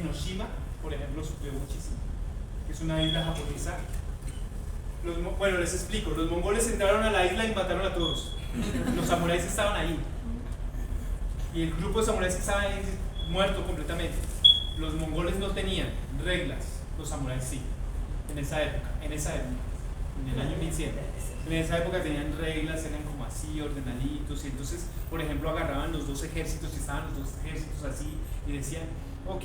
Enoshima, por ejemplo, sufrió muchísimo, que es una isla japonesa. Bueno, les explico, los mongoles entraron a la isla y mataron a todos. Los samuráis estaban ahí. Y el grupo de samuráis que estaba ahí muerto completamente. Los mongoles no tenían reglas, los samuráis sí, en esa época, en el año 1100. En esa época tenían reglas, eran como así, ordenaditos, y entonces, por ejemplo, agarraban los dos ejércitos y estaban los dos ejércitos así, y decían, ok,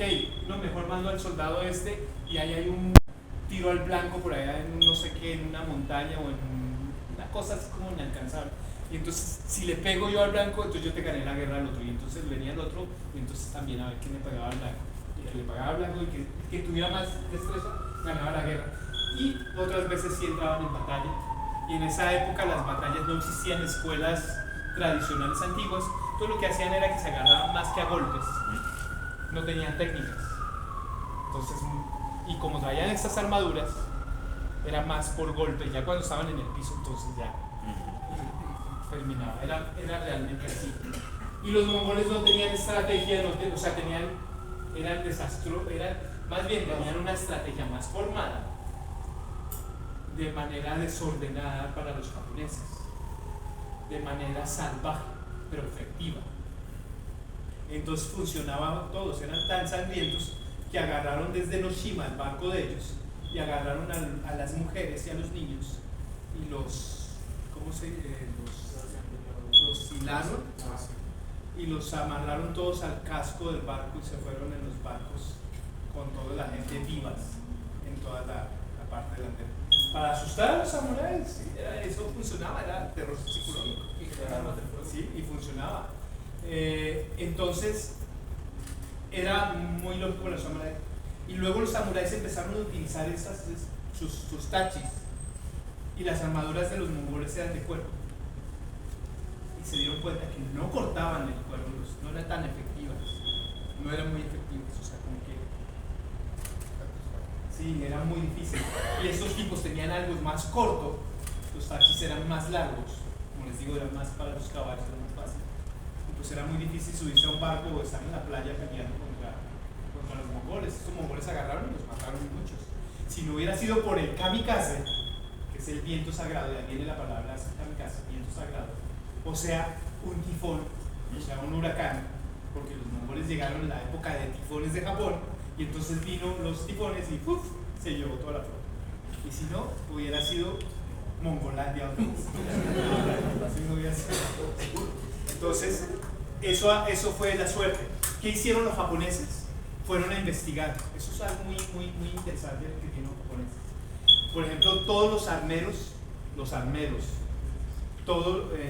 no, mejor mando al soldado este, y ahí hay un tiro al blanco por allá en no sé qué, en una montaña o en una cosa así como inalcanzable. Y entonces, si le pego yo al blanco, entonces yo te gané la guerra al otro. Y entonces venía el otro, y entonces también a ver quién le pagaba al blanco. Y el que le pagaba al blanco y que tuviera más destreza, ganaba la guerra. Y otras veces sí entraban en batalla. Y en esa época las batallas no existían escuelas tradicionales antiguas. Todo lo que hacían era que se agarraban más que a golpes. No tenían técnicas. Entonces, y como traían estas armaduras, era más por golpe. Ya cuando estaban en el piso, entonces ya terminaba, era realmente así. Y los mongoles no tenían estrategia, o sea, eran desastro, más bien tenían una estrategia más formada, de manera desordenada para los japoneses, de manera salvaje, pero efectiva. Entonces funcionaban todos, eran tan sangrientos que agarraron desde Enoshima el barco de ellos y agarraron a las mujeres y a los niños y los hilaron y los amarraron todos al casco del barco y se fueron en los barcos con toda la gente vivas en toda la parte delantera para asustar a los samuráis. Eso funcionaba, era terror psicológico, sí, y funcionaba. Entonces era muy lógico los samuráis. Y luego los samuráis empezaron a utilizar sus tachis, y las armaduras de los mongoles eran de cuero. Y se dieron cuenta que no cortaban el cuero, no eran tan efectivas, no eran muy efectivas, o sea, como que sí, era muy difícil. Y estos tipos tenían algo más corto, los tachis eran más largos, como les digo, eran más para los caballos, era más fácil. Y pues era muy difícil subirse a un barco o estar en la playa peleando contra los mongoles. Estos mongoles agarraron y los mataron muchos. Si no hubiera sido por el kamikaze, que es el viento sagrado, de ahí viene la palabra kamikaze, viento sagrado, o sea, un tifón, o sea, un huracán, porque los mongoles llegaron en la época de tifones de Japón, y entonces vino los tifones y ¡puf!, se llevó toda la flota. Y si no, hubiera sido Mongolandia otra vez. Así no hubiera sido. Entonces, eso fue la suerte. ¿Qué hicieron los japoneses? Fueron a investigar. Eso es algo muy, muy, muy interesante que tienen los japoneses. Por ejemplo, todos los armeros,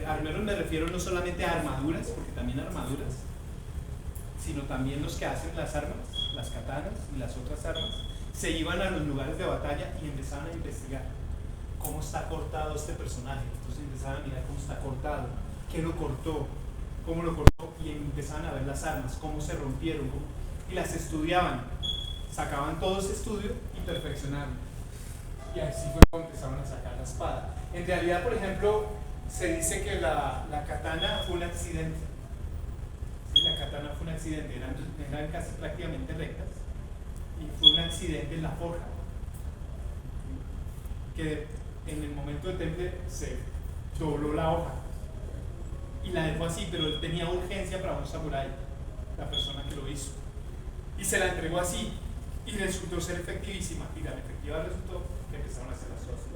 armeros me refiero no solamente a armaduras, porque también armaduras, sino también los que hacen las armas, las katanas y las otras armas, se iban a los lugares de batalla y empezaban a investigar cómo está cortado este personaje. Entonces empezaban a mirar cómo está cortado, qué lo cortó, cómo lo cortó, y empezaban a ver las armas, cómo se rompieron, y las estudiaban, sacaban todo ese estudio y perfeccionaron. Y así fue como empezaron a sacar la espada. En realidad, por ejemplo, se dice que la katana fue un accidente. Sí, la katana fue un accidente, eran casi prácticamente rectas, y fue un accidente en la forja, que en el momento del temple se dobló la hoja y la dejó así, pero él tenía urgencia para un samurái, la persona que lo hizo, y se la entregó así, y resultó ser efectivísima, y tan efectiva resultó que empezaron a hacer las cosas.